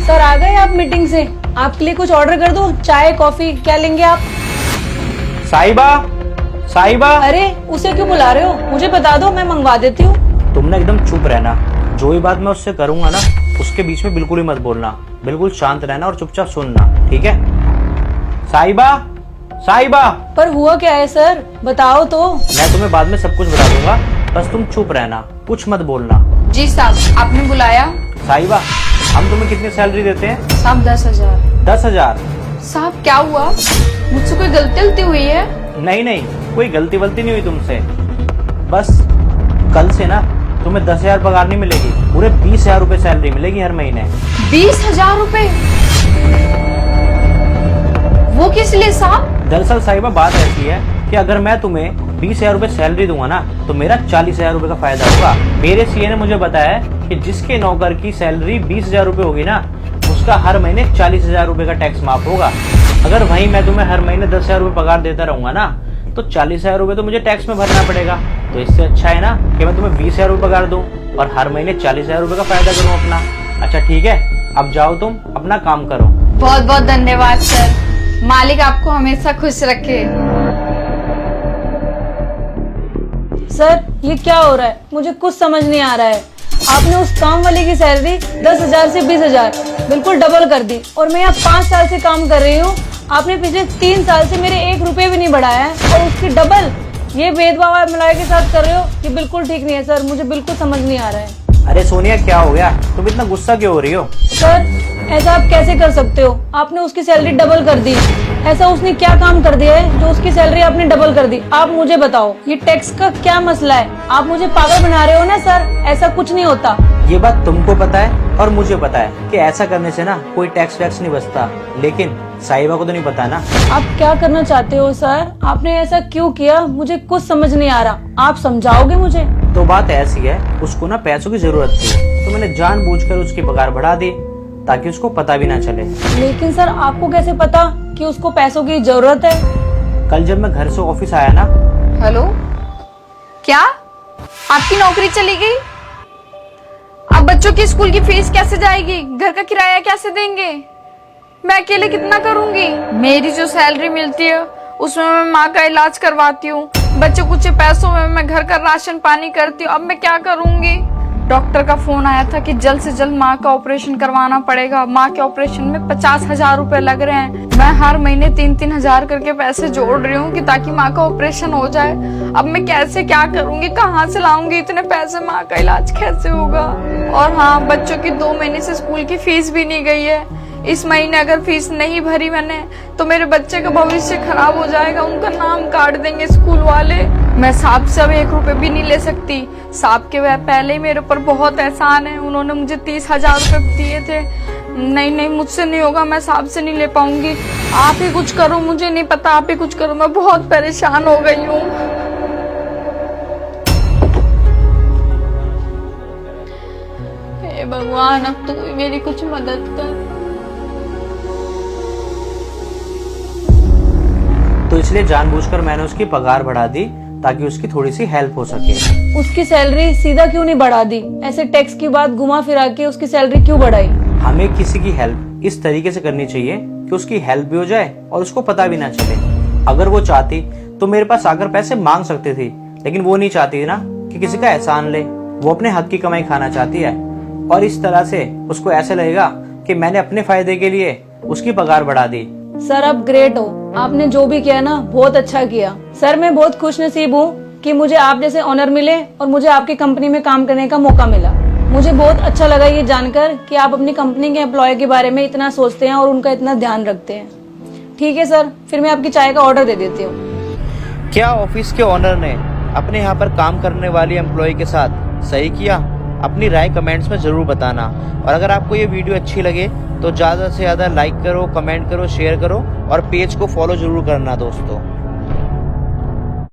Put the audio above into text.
Sir आ गए आप meeting से? आपके लिए कुछ ऑर्डर कर दूं? चाय कॉफी क्या लेंगे आप? साहिबा, साहिबा। अरे उसे क्यों बुला रहे हो? मुझे बता दो, मैं मंगवा देती हूँ। तुम ना एकदम चुप रहना। जो भी बात मैं उससे करूंगा ना, उसके बीच में बिल्कुल ही मत बोलना। बिल्कुल शांत रहना और चुपचाप सुनना, ठीक है? साहिबा, साहिबा। पर हुआ क्या है सर, बताओ तो। मैं तुम्हें बाद में सब कुछ बता दूंगा, बस तुम चुप रहना, कुछ मत बोलना। जी साहब, आपने बुलाया? साहिबा, हम तुम्हें कितनी सैलरी देते हैं? साहब 10,000। 10,000? साहब क्या हुआ? मुझसे कोई गलती हुई है? नहीं नहीं, कोई गलती वलती नहीं हुई तुमसे। बस कल से ना तुम्हें 10,000 पगार नहीं मिलेगी, पूरे 20,000 रूपए सैलरी मिलेगी हर महीने। 20,000 रुपए? वो किस लिए साहब? दरअसल साहिबा बात ऐसी है कि अगर मैं तुम्हें 20,000 रूपए सैलरी दूंगा ना, तो मेरा 40,000 रूपए का फायदा होगा। मेरे सीए ने मुझे बताया कि जिसके नौकर की सैलरी 20,000 रूपए होगी ना, उसका हर महीने 40,000 रूपए का टैक्स माफ होगा। अगर वहीं मैं तुम्हें हर महीने 10,000 रूपए पगार देता रहूंगा ना, तो 40,000 रूपए तो मुझे टैक्स में भरना पड़ेगा। तो इससे अच्छा है ना कि मैं तुम्हें 20,000 रूपए पगार दूं और हर महीने 40,000 रूपए का फायदा करूं अपना। अच्छा ठीक है, अब जाओ तुम अपना काम करो। बहुत बहुत धन्यवाद सर, मालिक आपको हमेशा खुश रखे। सर ये क्या हो रहा है, मुझे कुछ समझ नहीं आ रहा है। आपने उस काम वाले की सैलरी 10,000 से 20,000 बिल्कुल डबल कर दी, और मैं यहाँ 5 साल से काम कर रही हूँ। आपने पिछले 3 साल से मेरे 1 रुपए भी नहीं बढ़ाया है, और उसकी डबल। ये भेदभाव आप मलाई के साथ कर रहे हो, ये बिल्कुल ठीक नहीं है सर, मुझे बिल्कुल समझ नहीं आ रहा है। अरे सोनिया, क्या हो गया? तुम इतना गुस्सा क्यों हो रही हो? सर ऐसा आप कैसे कर सकते हो? आपने उसकी सैलरी डबल कर दी। ऐसा उसने क्या काम कर दिया है जो उसकी सैलरी आपने डबल कर दी? आप मुझे बताओ, ये टैक्स का क्या मसला है? आप मुझे पागल बना रहे हो ना सर, ऐसा कुछ नहीं होता। ये बात तुमको पता है और मुझे पता है कि ऐसा करने से ना कोई टैक्स वैक्स नहीं बचता, लेकिन साहिबा को तो नहीं पता ना। आप क्या करना चाहते हो सर? आपने ऐसा क्यों किया, मुझे कुछ समझ नहीं आ रहा। आप समझाओगे मुझे? तो बात ऐसी है, उसको ना पैसों की जरूरत थी, तो मैंने जानबूझकर उसकी पगार बढ़ा दी ताकि उसको पता भी ना चले। लेकिन सर आपको कैसे पता कि उसको पैसों की जरूरत है? कल जब मैं घर से ऑफिस आया ना। हेलो, क्या आपकी नौकरी चली गई? अब बच्चों की स्कूल की फीस कैसे जाएगी? घर का किराया कैसे देंगे? मैं अकेले कितना करूंगी? मेरी जो सैलरी मिलती है उसमें मैं माँ का इलाज करवाती हूँ, बच्चों कुछ पैसों में मैं घर का राशन पानी करती हूँ। अब मैं क्या करूंगी? डॉक्टर का फोन आया था कि जल्द से जल्द माँ का ऑपरेशन करवाना पड़ेगा। माँ के ऑपरेशन में 50,000 रुपए लग रहे हैं। मैं हर महीने 3-3 हजार करके पैसे जोड़ रही हूँ कि ताकि माँ का ऑपरेशन हो जाए। अब मैं कैसे क्या करूंगी, कहाँ से लाऊंगी इतने पैसे? माँ का इलाज कैसे होगा? और हाँ, बच्चों की 2 महीने से स्कूल की फीस भी नहीं गई है। इस महीने अगर फीस नहीं भरी मैंने, तो मेरे बच्चे का भविष्य खराब हो जाएगा, उनका नाम काट देंगे स्कूल वाले। मैं साहब से अब 1 रुपए भी नहीं ले सकती। साहब के वह पहले ही मेरे ऊपर बहुत एहसान है, उन्होंने मुझे 30,000 रुपए दिए थे। नहीं नहीं, मुझसे नहीं होगा, मैं साहब से नहीं ले पाऊंगी। आप ही कुछ करो, मुझे नहीं पता, आप ही कुछ करो, मैं बहुत परेशान हो गई हूँ। हे भगवान, अब तू मेरी कुछ मदद कर। तो इसलिए जानबूझकर मैंने उसकी पगार बढ़ा दी ताकि उसकी थोड़ी सी हेल्प हो सके। उसकी सैलरी सीधा क्यों नहीं बढ़ा दी? ऐसे टैक्स की बात घुमा फिरा के उसकी सैलरी क्यों बढ़ाई? हमें किसी की हेल्प इस तरीके से करनी चाहिए कि उसकी हेल्प भी हो जाए और उसको पता भी ना चले। अगर वो चाहती तो मेरे पास आकर पैसे मांग सकती थी, लेकिन वो नहीं चाहती ना कि किसी का एहसान ले। वो अपने हक की कमाई खाना चाहती है, और इस तरह से उसको ऐसे लगेगा कि मैंने अपने फायदे के लिए उसकी पगार बढ़ा दी। सर आप ग्रेट हो, आपने जो भी किया ना बहुत अच्छा किया। सर मैं बहुत खुश नसीब हूँ कि मुझे आप जैसे ऑनर मिले और मुझे आपकी कंपनी में काम करने का मौका मिला। मुझे बहुत अच्छा लगा ये जानकर कि आप अपनी कंपनी के एम्प्लॉय के बारे में इतना सोचते हैं और उनका इतना ध्यान रखते हैं। ठीक है सर, फिर मैं आपकी चाय का ऑर्डर दे देती हूँ। क्या ऑफिस के ओनर ने अपने यहाँ पर काम करने वाली एम्प्लॉय के साथ सही किया? अपनी राय कमेंट्स में जरूर बताना। और अगर आपको ये वीडियो अच्छी लगे तो ज़्यादा से ज़्यादा लाइक करो, कमेंट करो, शेयर करो और पेज को फॉलो जरूर करना दोस्तों।